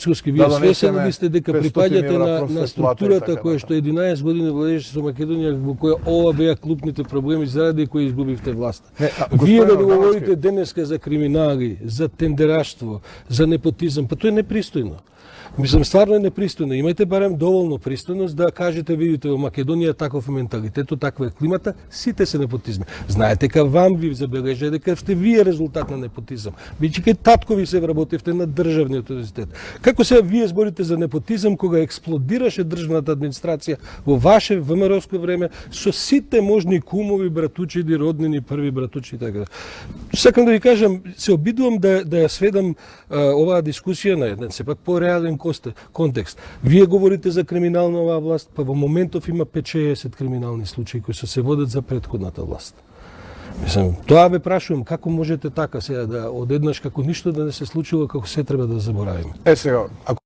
Вие свесени ли сте дека припаѓате на структурата која што 11 години владееше со Македонија, во која ова беа клупните проблеми заради кои изгубивте власта. Вие да говорите денеска за криминали, за тендераштво, за непотизам, па тоа е непристојно. Мислам, стварно е непристојно. Имајте барем доволно пристојност да кажете, видите, во Македонија таков менталитет, таква е климата, сите се непотизми. Знаете дека вам ви забележа дека сте вие резултат на непотизам. Бидејќи татко ви се вработивте на државниот универзитет. Како сега вие зборите за непотизам кога експлодираше државната администрација во ваше ВМРО-ско време со сите можни кумови, братучиди, роднини, први братучи и така. Сакам да ви кажам, се обидувам да ја сведам оваа дискусија на еден сепак пореален контекст. Вие говорите за криминална оваа власт, па во моментов има 5-60 криминални случаи кои се водат за претходната власт. Мислам, тоа ве прашувам, како можете така сега да одеднаш како ништо да не се случило, како се треба да заборавиме? Сега, ако